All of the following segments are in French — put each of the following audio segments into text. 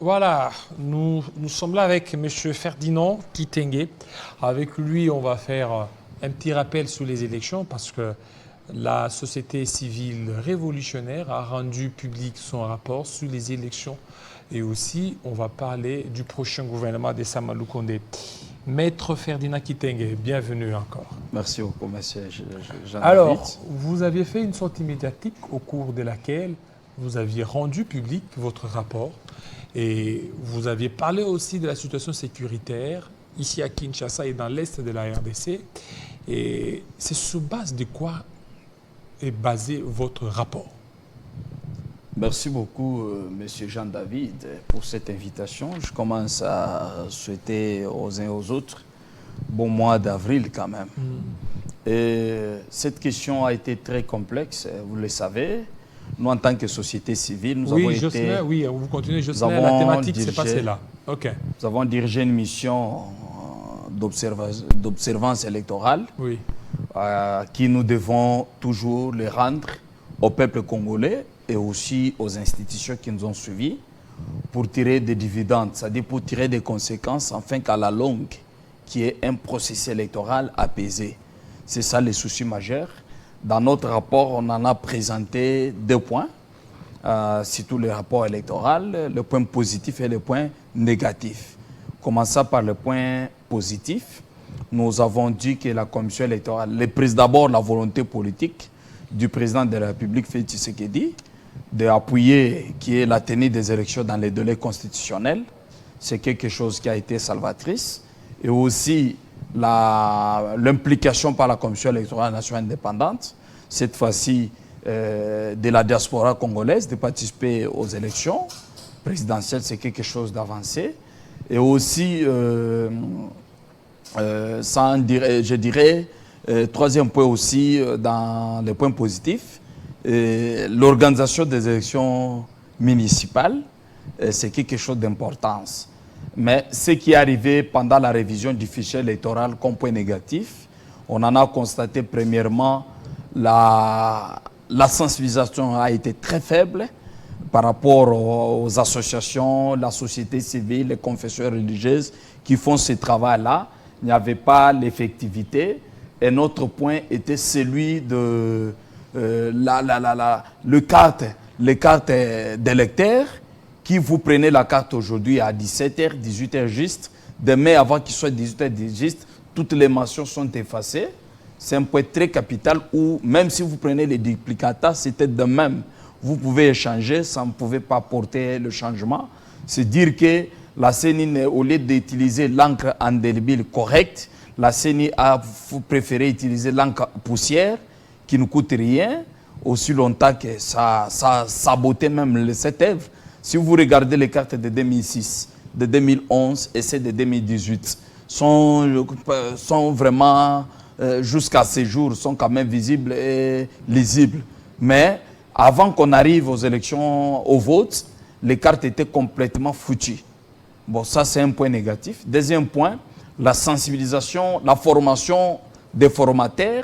Voilà, nous sommes là avec M. Ferdinand Kitenge. Avec lui, on va faire un petit rappel sur les élections parce que la société civile révolutionnaire a rendu public son rapport sur les élections. Et aussi, on va parler du prochain gouvernement de Samalou Condé. Maître Ferdinand Kitenge, bienvenue encore. Merci beaucoup, monsieur Jean-David. Alors, vous aviez fait une sortie médiatique au cours de laquelle vous aviez rendu public votre rapport et vous aviez parlé aussi de la situation sécuritaire ici à Kinshasa et dans l'est de la RDC. Et c'est sur base de quoi est basé votre rapport? Merci beaucoup, monsieur Jean-David, pour cette invitation. Je commence à souhaiter aux uns et aux autres bon mois d'avril quand même. Et cette question a été très complexe, vous le savez. Nous, en tant que société civile, nous avons été... Oui, vous continuez, Jocelyn, la thématique, c'est passé là. OK. Nous avons dirigé une mission d'observance électorale qui nous devons toujours les rendre au peuple congolais et aussi aux institutions qui nous ont suivis pour tirer des dividendes, c'est-à-dire pour tirer des conséquences afin qu'à la longue, qu'il y ait un processus électoral apaisé. C'est ça le souci majeur. Dans notre rapport, on en a présenté 2 points, surtout le rapport électoral, le point positif et le point négatif. Commençons par le point positif. Nous avons dit que la commission électorale, d'abord la volonté politique du président de la République, Félix Tshisekedi, d'appuyer qui est la tenue des élections dans les délais constitutionnels. C'est quelque chose qui a été salvatrice. Et aussi l'implication par la Commission électorale nationale indépendante, cette fois-ci de la diaspora congolaise, de participer aux élections présidentielles, c'est quelque chose d'avancé. Et aussi, je dirais, troisième point aussi, dans les points positifs, l'organisation des élections municipales, c'est quelque chose d'importance. Mais ce qui est arrivé pendant la révision du fichier électoral comme point négatif, on en a constaté premièrement la sensibilisation a été très faible par rapport aux associations, la société civile, les confessions religieuses qui font ce travail-là. Il n'y avait pas l'effectivité. Et notre point était celui de les cartes d'électeurs. Qui vous prenez la carte aujourd'hui à 17h, 18h juste, demain avant qu'il soit 18h juste, toutes les mentions sont effacées. C'est un point très capital où même si vous prenez les duplicata, c'était de même. Vous pouvez échanger, ça ne pouvait pas porter le changement. C'est dire que la CENI, au lieu d'utiliser l'encre indélébile correcte, la CENI a préféré utiliser l'encre poussière qui ne coûte rien, aussi longtemps que ça sabotait même cette œuvre. Si vous regardez les cartes de 2006, de 2011 et celles de 2018, sont vraiment, jusqu'à ce jour, sont quand même visibles et lisibles. Mais avant qu'on arrive aux élections, au vote, les cartes étaient complètement foutues. Bon, ça c'est un point négatif. Deuxième point, la sensibilisation, la formation des formateurs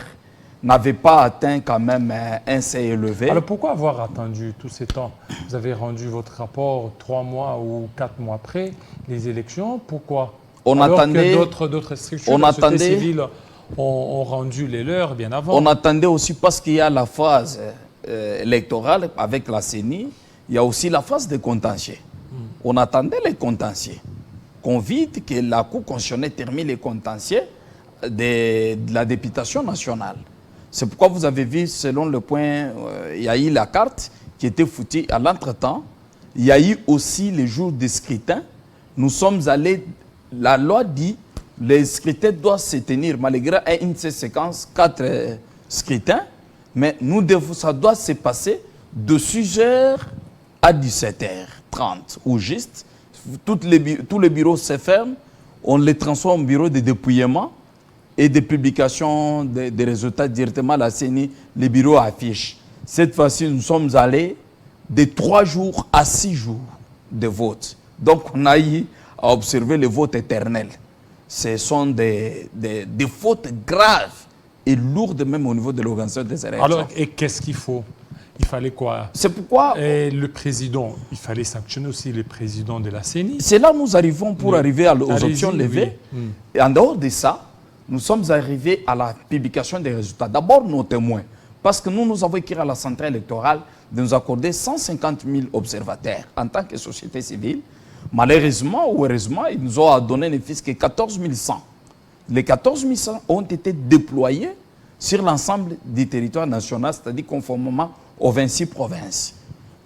n'avait pas atteint quand même un seuil élevé. Alors pourquoi avoir attendu tout ce temps? Vous avez rendu votre rapport 3 mois ou 4 mois après les élections. Pourquoi? Alors que d'autres structures de la société civile ont rendu les leurs bien avant. On attendait aussi parce qu'il y a la phase électorale avec la CENI, il y a aussi la phase des contentieux. On attendait les contentieux. Qu'on vide que la Cour constitutionnelle termine les contentieux de la députation nationale. C'est pourquoi vous avez vu, selon le point, il y a eu la carte qui était foutue à l'entretemps. Il y a eu aussi les jours de scrutin. Nous sommes allés, la loi dit, les scrutins doivent se tenir, malgré une séquence, 4 scrutins, mais ça doit se passer de 6h à 17h30, ou juste. Tous les bureaux se ferment, on les transforme en bureaux de dépouillement et de publication des résultats directement à la CENI, les bureaux affichent. Cette fois-ci, nous sommes allés de 3 jours à 6 jours de vote. Donc, on a eu à observer le vote éternel. Ce sont des fautes graves et lourdes même au niveau de l'organisation des élections. Alors, et qu'est-ce qu'il faut? il fallait quoi? C'est pourquoi... Et le président, il fallait sanctionner aussi le président de la CENI. C'est là où nous arrivons pour arriver aux options levées. Oui. Et en dehors de ça, nous sommes arrivés à la publication des résultats. D'abord, nos témoins. Parce que nous avons écrit à la centrale électorale de nous accorder 150 000 observateurs en tant que société civile. Malheureusement ou heureusement, ils nous ont donné ne fût-ce que 14 100. Les 14 100 ont été déployés sur l'ensemble du territoire national, c'est-à-dire conformément aux 26 provinces.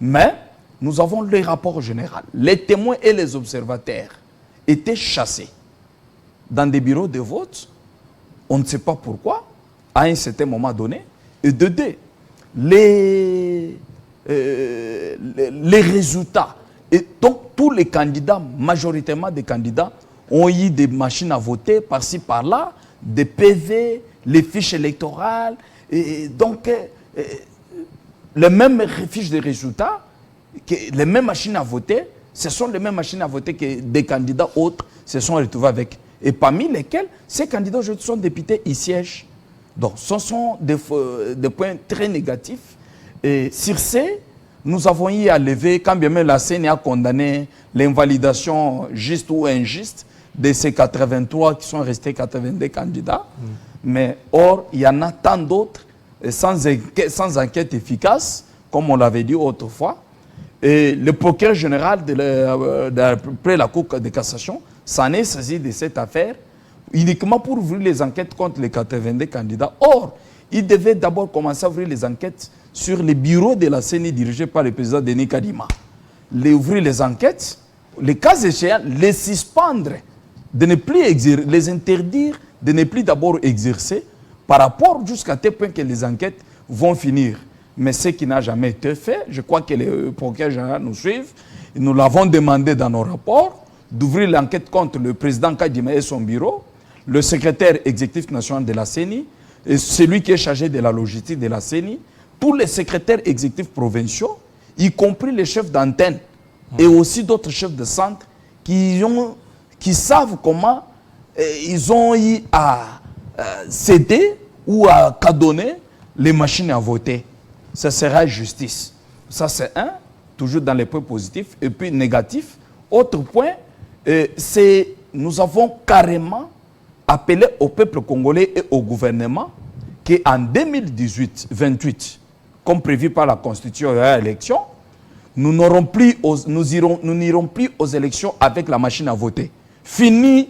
Mais nous avons le rapport général. Les témoins et les observateurs étaient chassés dans des bureaux de vote. On ne sait pas pourquoi, à un certain moment donné. Et de deux, les résultats. Et donc, tous les candidats, majoritairement des candidats, ont eu des machines à voter par-ci, par-là, des PV, les fiches électorales. Et donc, les mêmes fiches de résultats, les mêmes machines à voter, ce sont les mêmes machines à voter que des candidats autres se sont retrouvés avec. Et parmi lesquels, ces candidats aujourd'hui sont députés, ils siègent. Donc, ce sont des points très négatifs. Et sur ces, nous avons eu à lever, quand bien même la CENI a condamné l'invalidation juste ou injuste de ces 83 qui sont restés 82 candidats. Mais or, il y en a tant d'autres sans enquête efficace, comme on l'avait dit autrefois. Et le procureur général après la Cour de cassation s'en est saisi de cette affaire uniquement pour ouvrir les enquêtes contre les 82 candidats. Or, il devait d'abord commencer à ouvrir les enquêtes sur les bureaux de la CENI dirigés par le président Denis Kadima. Ouvrir les enquêtes, les cas échéants, les suspendre, de ne plus exercer, les interdire de ne plus d'abord exercer par rapport jusqu'à tel point que les enquêtes vont finir. Mais ce qui n'a jamais été fait, je crois que les procureurs généraux nous suivent, nous l'avons demandé dans nos rapports, d'ouvrir l'enquête contre le président Kadima et son bureau, le secrétaire exécutif national de la CENI, et celui qui est chargé de la logistique de la CENI, tous les secrétaires exécutifs provinciaux, y compris les chefs d'antenne et aussi d'autres chefs de centre qui savent comment ils ont eu à céder ou à cadonner les machines à voter. Ça sera justice. Ça, c'est un, toujours dans les points positifs. Et puis négatif, autre point, c'est nous avons carrément appelé au peuple congolais et au gouvernement qu'en 2028, comme prévu par la Constitution et l'élection, nous n'irons plus aux élections avec la machine à voter. Fini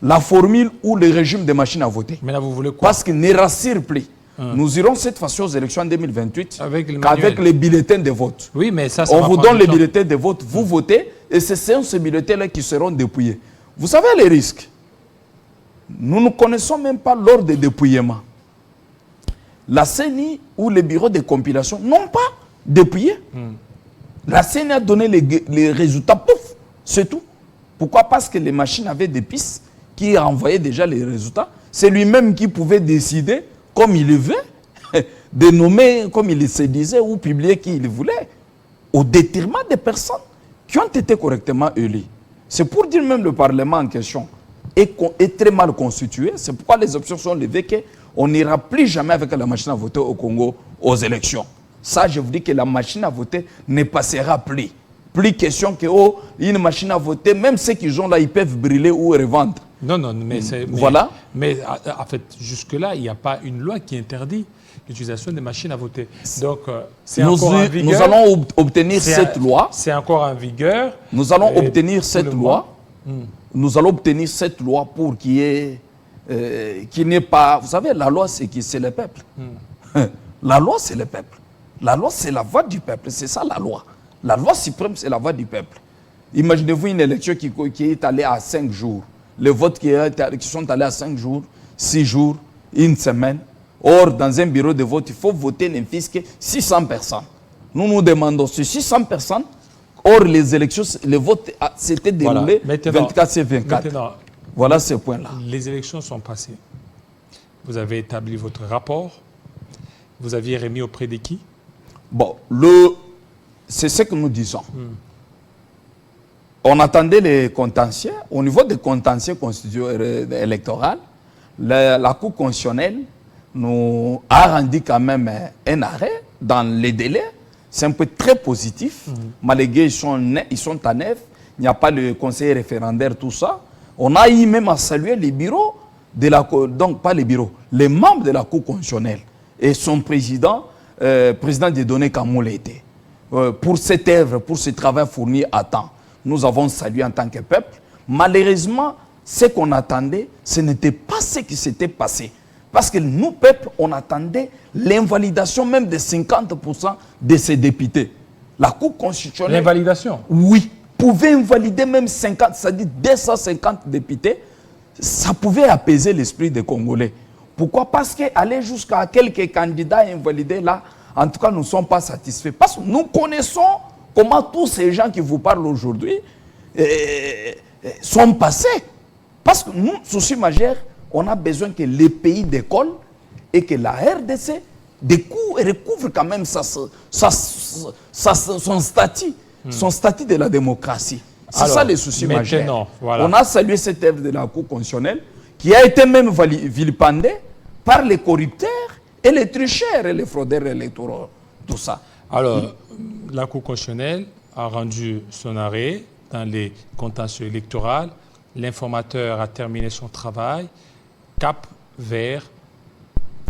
la formule ou le régime des machines à voter. Mais là, vous voulez quoi? Parce qu'il ne rassure plus. Nous irons cette fois-ci aux élections en 2028 avec les bulletins de vote. Oui, mais ça on vous donne les bulletins de vote, vous votez, et ce sont ces bulletins-là qui seront dépouillés. Vous savez les risques? Nous ne connaissons même pas l'ordre de dépouillement. La CENI ou les bureaux de compilation n'ont pas dépouillé. La CENI a donné les résultats, pouf, c'est tout. Pourquoi? Parce que les machines avaient des pistes qui envoyaient déjà les résultats. C'est lui-même qui pouvait décider, comme il le veut, de nommer comme il se disait ou publier qui il voulait, au détriment des personnes qui ont été correctement élues. C'est pour dire même le Parlement en question est très mal constitué. C'est pourquoi les options sont levées qu'on n'ira plus jamais avec la machine à voter au Congo aux élections. Ça, je vous dis que la machine à voter ne passera plus. Plus question que une machine à voter, même ceux qui ont là, ils peuvent brûler ou revendre. Non, mais c'est... Voilà. Mais en fait, jusque-là, il n'y a pas une loi qui interdit l'utilisation des machines à voter. Donc, c'est encore en vigueur. Nous allons obtenir cette loi. C'est encore en vigueur. Nous allons obtenir cette loi. Nous allons obtenir cette loi pour qu'il n'y ait pas... Vous savez, la loi, c'est le peuple. La loi, c'est le peuple. La loi, c'est la voix du peuple. C'est ça, la loi. La loi suprême, c'est la voix du peuple. Imaginez-vous une élection qui est allée à 5 jours. Les votes qui sont allés à 5 jours, 6 jours, une semaine. Or, dans un bureau de vote, il faut voter n'importe que 600 personnes. Nous nous demandons sur 600 personnes. Or, les élections, le vote s'était déroulé 24/24. Voilà ce point-là. Les élections sont passées. Vous avez établi votre rapport. Vous aviez remis auprès de qui? Bon, c'est ce que nous disons. On attendait les contentieux. Au niveau des contentieux électoraux, la Cour constitutionnelle nous a rendu quand même un arrêt dans les délais. C'est un peu très positif. Malgré ils sont à neuf. Il n'y a pas de conseil référendaire, tout ça. On a eu même à saluer les bureaux de la Cour, donc pas les bureaux, les membres de la Cour constitutionnelle et son président, président Dieudonné Kamoul était. Pour cette œuvre, pour ce travail fourni à temps. Nous avons salué en tant que peuple. Malheureusement, ce qu'on attendait, ce n'était pas ce qui s'était passé. Parce que nous, peuple, on attendait l'invalidation même de 50% de ces députés. La Cour constitutionnelle... L'invalidation? Oui. Pouvait invalider même 50, c'est-à-dire 250 députés. Ça pouvait apaiser l'esprit des Congolais. Pourquoi? Parce qu'aller jusqu'à quelques candidats invalidés là, en tout cas, nous ne sommes pas satisfaits. Parce que nous connaissons comment tous ces gens qui vous parlent aujourd'hui sont passés. Parce que nous, souci majeur, on a besoin que les pays décollent et que la RDC recouvre quand même son statut. Son statut de la démocratie. C'est ça le souci majeur. Voilà. On a salué cette œuvre de la Cour constitutionnelle qui a été même vilipendée par les corrupteurs et les tricheurs et les fraudeurs électoraux. Tout ça. Alors, la Cour constitutionnelle a rendu son arrêt dans les contentieux électoraux. L'informateur a terminé son travail. Cap vers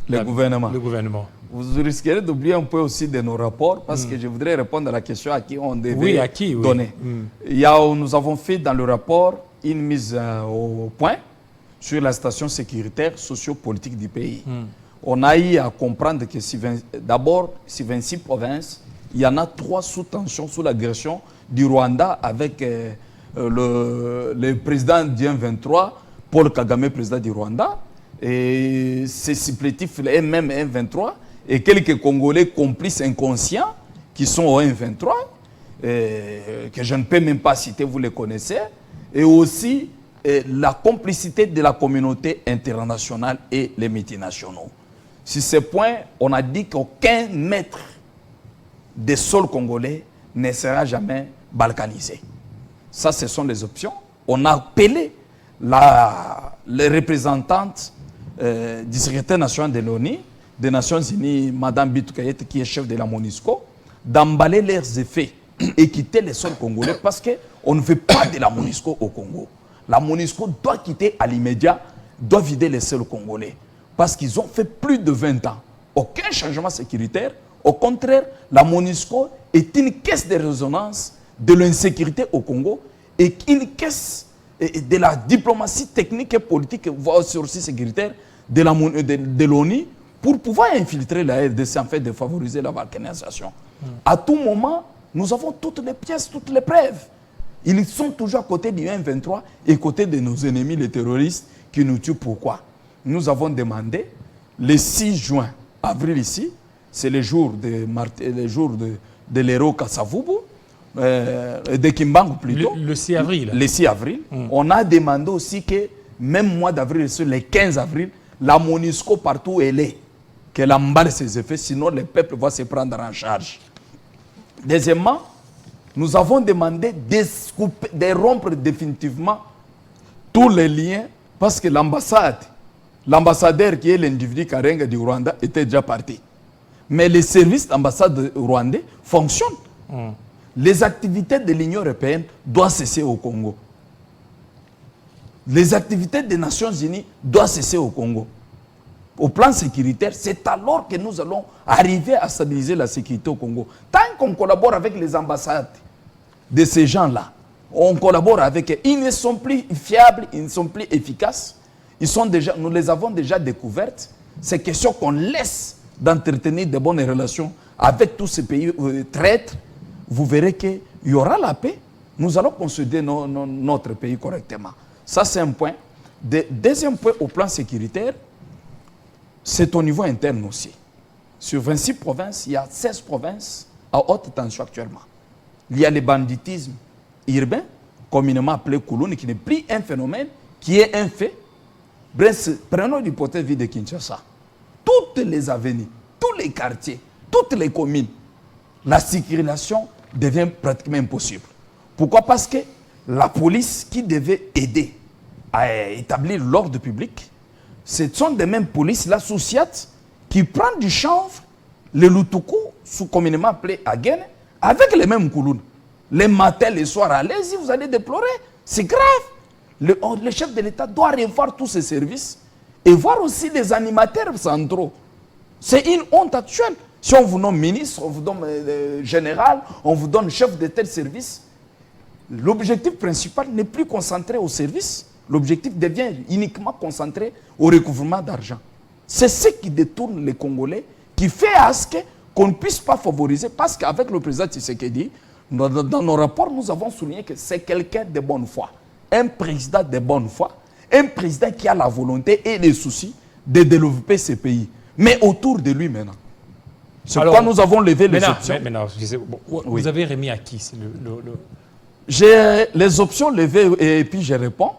le gouvernement. Vous risquerez d'oublier un peu aussi de nos rapports parce que je voudrais répondre à la question à qui on devait donner. Nous avons fait dans le rapport une mise au point sur la situation sécuritaire sociopolitique du pays. On a eu à comprendre que d'abord, si 26 provinces, il y en a 3 sous tension, sous l'agression du Rwanda avec le président du M23, Paul Kagame, président du Rwanda, et ses supplétifs, le MM M23, et quelques Congolais complices inconscients qui sont au M23, que je ne peux même pas citer, vous les connaissez, et aussi la complicité de la communauté internationale et les multinationaux. Sur ce point, on a dit qu'aucun mètre des sols congolais ne sera jamais balkanisé. Ça, ce sont les options. On a appelé les représentantes du secrétaire national de l'ONU, des Nations Unies, Mme Bintou Keïta, qui est chef de la MONUSCO, d'emballer leurs effets et quitter les sols congolais parce qu'on ne veut pas de la MONUSCO au Congo. La MONUSCO doit quitter à l'immédiat, doit vider les sols congolais parce qu'ils ont fait plus de 20 ans. Aucun changement sécuritaire. Au contraire, la MONUSCO est une caisse de résonance de l'insécurité au Congo et une caisse de la diplomatie technique et politique, voire aussi sécuritaire de l'ONU pour pouvoir infiltrer la RDC en fait de favoriser la balkanisation. À tout moment, nous avons toutes les pièces, toutes les preuves. Ils sont toujours à côté du M23 et à côté de nos ennemis, les terroristes, qui nous tuent. Pourquoi? Nous avons demandé, le 6 juin, avril ici, c'est le jour de l'héros Kassavubu, de Kimbangu plutôt. Le 6 avril. Le 6 avril. On a demandé aussi que, même mois d'avril, le 15 avril, la MONUSCO partout où elle est, qu'elle emballe ses effets, sinon le peuple va se prendre en charge. Deuxièmement, nous avons demandé de rompre définitivement tous les liens parce que l'ambassadeur qui est l'individu Karenga du Rwanda était déjà parti. Mais les services d'ambassade rwandais fonctionnent. Les activités de l'Union européenne doivent cesser au Congo. Les activités des Nations Unies doivent cesser au Congo. Au plan sécuritaire, c'est alors que nous allons arriver à stabiliser la sécurité au Congo. Tant qu'on collabore avec les ambassades de ces gens-là, on collabore avec eux. Ils ne sont plus fiables, ils ne sont plus efficaces. Nous les avons déjà découvertes. C'est question qu'on laisse d'entretenir de bonnes relations avec tous ces pays traîtres. Vous verrez qu'il y aura la paix. Nous allons consolider notre pays correctement. Ça, c'est un point. Deuxième point, au plan sécuritaire, c'est au niveau interne aussi. Sur 26 provinces, il y a 16 provinces à haute tension actuellement. Il y a le banditisme urbain, communément appelé Koulouni, qui n'est plus un phénomène, qui est un fait. Bref, prenons l'hypothèse de Kinshasa. Toutes les avenues, tous les quartiers, toutes les communes, la circulation devient pratiquement impossible. Pourquoi? Parce que la police qui devait aider à établir l'ordre public, ce sont des mêmes polices, la Souciat, qui prennent du chanvre, le Lutuku, sous-communément appelé Agen, avec les mêmes koulounes. Les matins, les soirs, allez-y, vous allez déplorer. C'est grave. Le chef de l'État doit revoir tous ses services et voir aussi les animateurs centraux. C'est une honte actuelle. Si on vous nomme ministre, on vous donne général, on vous donne chef de tel service, l'objectif principal n'est plus concentré au service. L'objectif devient uniquement concentré au recouvrement d'argent. C'est ce qui détourne les Congolais, qui fait à ce qu'on ne puisse pas favoriser, parce qu'avec le président Tshisekedi, dans nos rapports, nous avons souligné que c'est quelqu'un de bonne foi. Un président de bonne foi, un président qui a la volonté et les soucis de développer ce pays. Mais autour de lui maintenant. C'est pourquoi nous avons levé les options. Vous avez remis à qui J'ai les options levées et puis je réponds.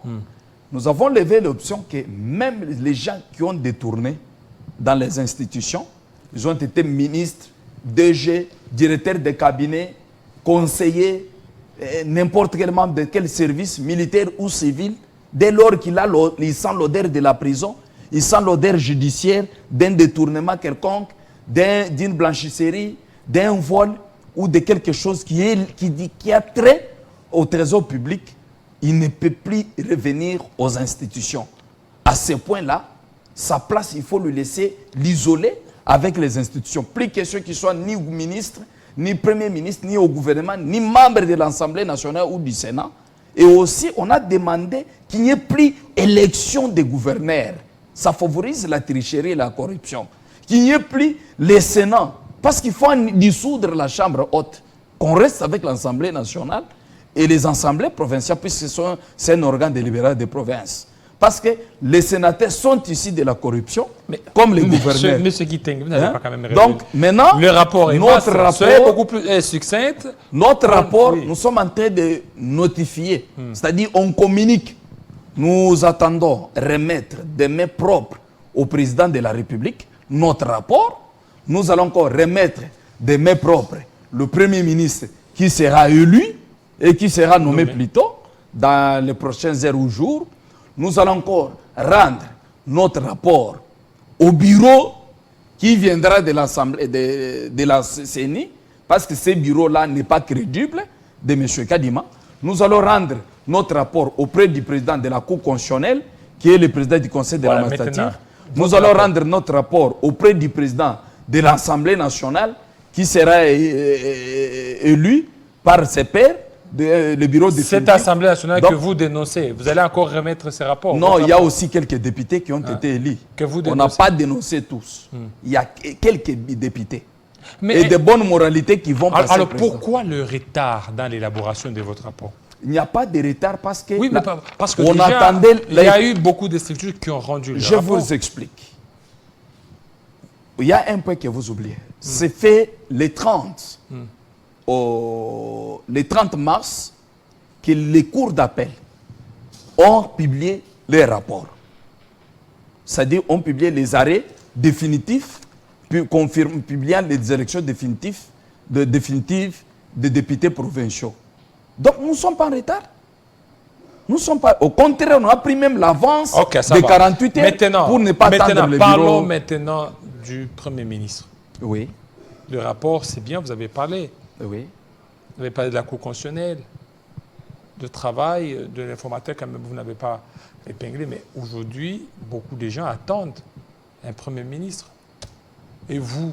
Nous avons levé l'option que même les gens qui ont détourné dans les institutions, ils ont été ministres, DG, directeurs de cabinet, conseillers, n'importe quel membre de quel service, militaire ou civil, dès lors qu'il sent l'odeur de la prison, il sent l'odeur judiciaire d'un détournement quelconque, d'une blanchisserie, d'un vol ou de quelque chose qui a trait au trésor public, il ne peut plus revenir aux institutions. À ce point-là, sa place, il faut le laisser l'isoler avec les institutions. Plus question qu'il soit ni ministre, ni premier ministre, ni au gouvernement, ni membre de l'Assemblée nationale ou du Sénat. Et aussi, on a demandé qu'il n'y ait plus élection des gouverneurs. Ça favorise la tricherie et la corruption. Qu'il n'y ait plus les Sénats. Parce qu'il faut dissoudre la Chambre haute. Qu'on reste avec l'Assemblée nationale et les assemblées provinciales, puisque c'est un organe délibéré des provinces. Parce que les sénateurs sont issus de la corruption, comme les gouverneurs. Monsieur Kiteng, vous n'avez pas quand même résolu. Donc, maintenant, le rapport est beaucoup plus succinct. Notre rapport, nous sommes en train de notifier. C'est-à-dire, on communique. Nous attendons remettre des mains propres au président de la République notre rapport. Nous allons encore remettre des mains propres le Premier ministre qui sera élu et qui sera nommé plus tôt dans les prochaines heures ou jours. Nous allons encore rendre notre rapport au bureau qui viendra de l'Assemblée de la CENI, parce que ce bureau-là n'est pas crédible, de M. Kadima. Nous allons rendre notre rapport auprès du président de la Cour constitutionnelle, qui est le président du Conseil de la magistrature. Nous allons rendre notre rapport auprès du président de l'Assemblée nationale, qui sera élu par ses pairs, le bureau de cette Assemblée nationale. Donc, que vous dénoncez, vous allez encore remettre ces rapports? Non, il y a aussi quelques députés qui ont été élus. On n'a pas dénoncé tous. Il y a quelques députés. Et de bonnes moralités qui vont passer. Alors pourquoi le retard dans l'élaboration de votre rapport? Il n'y a pas de retard parce que... Oui, mais parce que on déjà, attendait... il y a eu beaucoup de structures qui ont rendu le rapport. Je vous explique. Il y a un point que vous oubliez. C'est fait le 30 mars que les cours d'appel ont publié les rapports. C'est-à-dire ont publié les arrêts définitifs, publiant les élections définitives des députés provinciaux. Donc nous ne sommes pas en retard. Nous sommes pas... Au contraire, on a pris même l'avance de 48 heures pour ne pas attendre le bureau. Parlons maintenant du Premier ministre. Oui. Le rapport, c'est bien, vous avez parlé. Oui. Vous avez parlé de la Cour constitutionnelle, de travail, de l'informateur, quand même, vous n'avez pas épinglé. Mais aujourd'hui, beaucoup de gens attendent un Premier ministre. Et vous,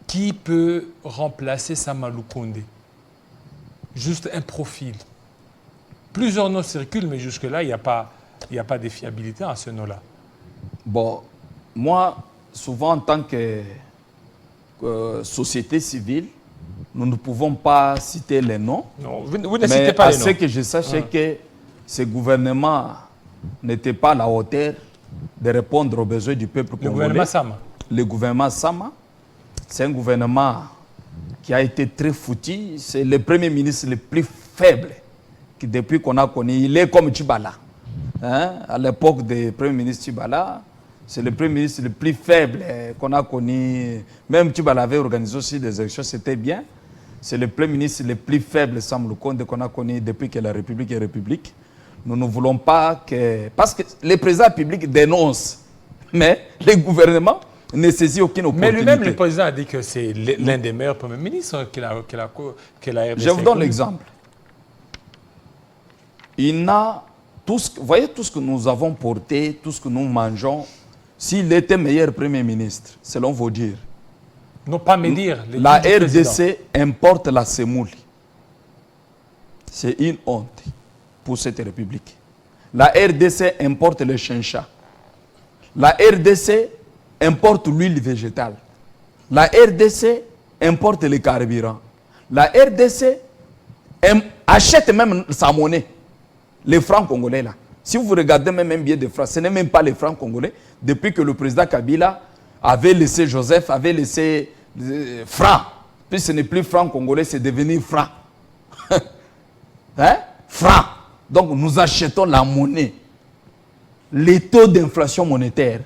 qui peut remplacer Samalou Kondé? Juste un profil. Plusieurs noms circulent, mais jusque-là, il n'y a pas de fiabilité à ce nom-là. Bon, moi, souvent en tant que société civile, nous ne pouvons pas citer les noms. Non, vous ne citez pas les noms. Mais à ce que je sache, c'est que ce gouvernement n'était pas à la hauteur de répondre aux besoins du peuple congolais. Le gouvernement Sama. Le gouvernement Sama, c'est un gouvernement qui a été très foutu. C'est le premier ministre le plus faible qui, depuis qu'on a connu. Il est comme Tchibala. Hein? À l'époque du premier ministre Tchibala, c'est le premier ministre le plus faible qu'on a connu. Même Tchibala avait organisé aussi des élections, c'était bien. C'est le premier ministre le plus faible, Sam Lukonde, qu'on a connu depuis que la République est République. Nous ne voulons pas que... Parce que le président public dénonce, mais le gouvernement ne saisit aucune Mais opportunité. lui-même, le président a dit que c'est l'un des meilleurs premiers ministres que la RDC. Je vous donne l'exemple. Il n'a tout ce, voyez tout ce que nous avons porté, tout ce que nous mangeons. S'il était meilleur Premier ministre, selon vos dires, Non, pas me dire. la RDC importe la semoule. C'est une honte pour cette République. La RDC importe le chincha. La RDC importe l'huile végétale. La RDC importe les carburants. La RDC achète même sa monnaie. Les francs congolais là. Si vous regardez même un billet de francs, ce n'est même pas les francs congolais. Depuis que le président Kabila avait laissé Joseph, avait laissé francs. Puis ce n'est plus franc congolais, c'est devenu franc. Hein? Franc. Donc nous achetons la monnaie. Les taux d'inflation monétaire.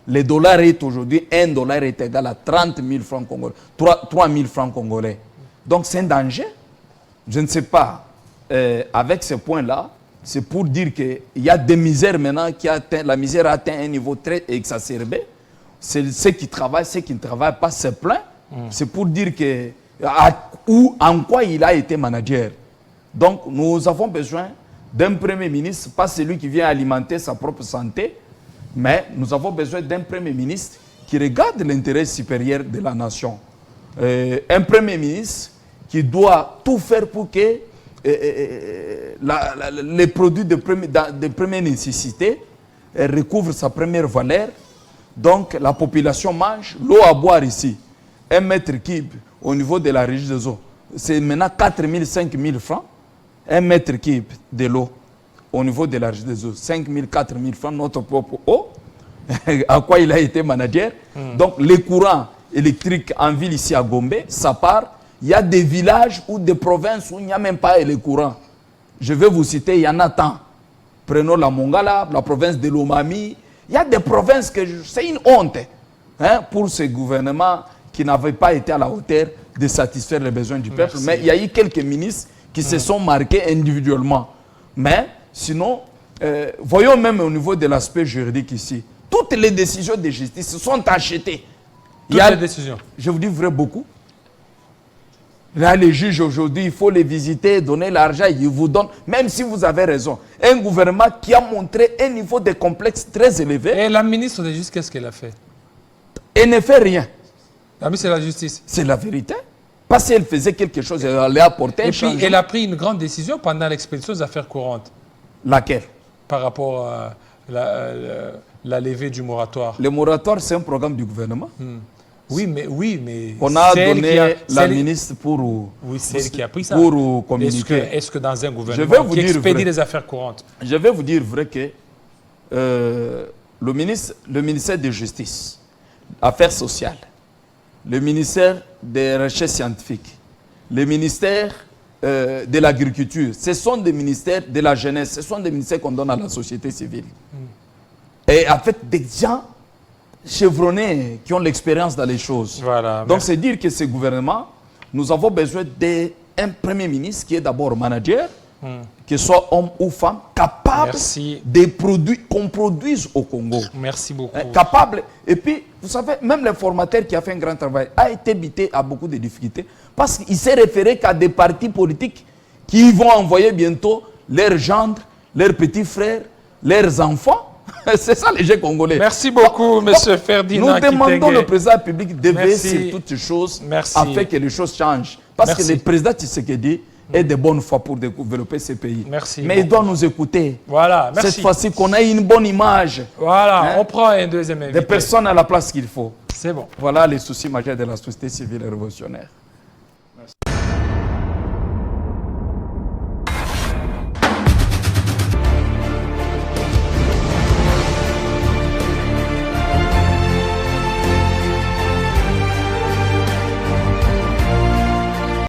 Le dollar est aujourd'hui, 1 dollar est égal à 30 000 francs congolais. 3 000 francs congolais. Donc c'est un danger. Je ne sais pas. Avec ce point-là, c'est pour dire qu'il y a des misères maintenant la misère a atteint un niveau très exacerbé. C'est ceux qui travaillent, ceux qui ne travaillent pas se plaignent. C'est pour dire que en quoi il a été manager. Donc nous avons besoin d'un Premier ministre, pas celui qui vient alimenter sa propre santé, mais nous avons besoin d'un Premier ministre qui regarde l'intérêt supérieur de la nation. Un Premier ministre qui doit tout faire pour que les produits de première nécessité recouvrent sa première valeur. Donc la population mange l'eau à boire ici. 1 mètre cube au niveau de la régie des eaux, c'est maintenant 4 000, 5 000 francs. 1 mètre cube de l'eau au niveau de la régie des eaux, 5 000, 4 000 francs, notre propre eau. À quoi il a été manager. Donc les courants électriques en ville ici à Gombe, ça part. Il y a des villages ou des provinces où il n'y a même pas les courants. Je vais vous citer, il y en a tant. Prenons la Mongala, la province de l'Omami. Il y a des provinces que c'est une honte pour ce gouvernement qui n'avait pas été à la hauteur de satisfaire les besoins du peuple. Mais il y a eu quelques ministres qui se sont marqués individuellement. Mais sinon, voyons même au niveau de l'aspect juridique ici. Toutes les décisions de justice sont achetées. Toutes les décisions. Je vous dis vrai beaucoup. Là, les juges aujourd'hui, il faut les visiter, donner l'argent, ils vous donnent, même si vous avez raison. Un gouvernement qui a montré un niveau de complexe très élevé. Et la ministre de Justice, qu'est-ce qu'elle a fait? Elle ne fait rien. La ministre de la Justice. C'est la vérité. Parce qu'elle faisait quelque chose, elle allait apporter un changement. Et puis, elle a pris une grande décision pendant l'expédition des affaires courantes. Laquelle? Par rapport à la levée du moratoire. Le moratoire, c'est un programme du gouvernement. Oui, mais on a donné la ministre pour oui, c'est elle qui a pris ça. Pour communiquer. Est-ce que dans un gouvernement qui expédie les affaires courantes? Je vais vous dire vrai que le ministère de Justice, Affaires sociales, le ministère des Recherches scientifiques, le ministère de l'Agriculture, ce sont des ministères de la jeunesse, ce sont des ministères qu'on donne à la société civile. Et en fait, des gens chevronnés qui ont l'expérience dans les choses. Voilà, donc c'est dire que ce gouvernement, nous avons besoin d'un Premier ministre qui est d'abord manager, qu'il soit homme ou femme, capable des produits qu'on produise au Congo. Merci beaucoup. Capable. Et puis, vous savez, même le formateur qui a fait un grand travail a été bité à beaucoup de difficultés parce qu'il s'est référé qu'à des partis politiques qui vont envoyer bientôt leurs gendres, leurs petits frères, leurs enfants. C'est ça les jeux congolais. Merci beaucoup, M. Ferdinand. Nous demandons au président de la République de veiller sur toutes ces choses afin que les choses changent. Parce que le président Tshisekedi est de bonne foi pour développer ce pays. Merci. Mais il doit nous écouter. Voilà, merci. Cette fois-ci, qu'on ait une bonne image. Voilà, on prend un deuxième invité. Des personnes à la place qu'il faut. C'est bon. Voilà les soucis majeurs de la société civile et révolutionnaire.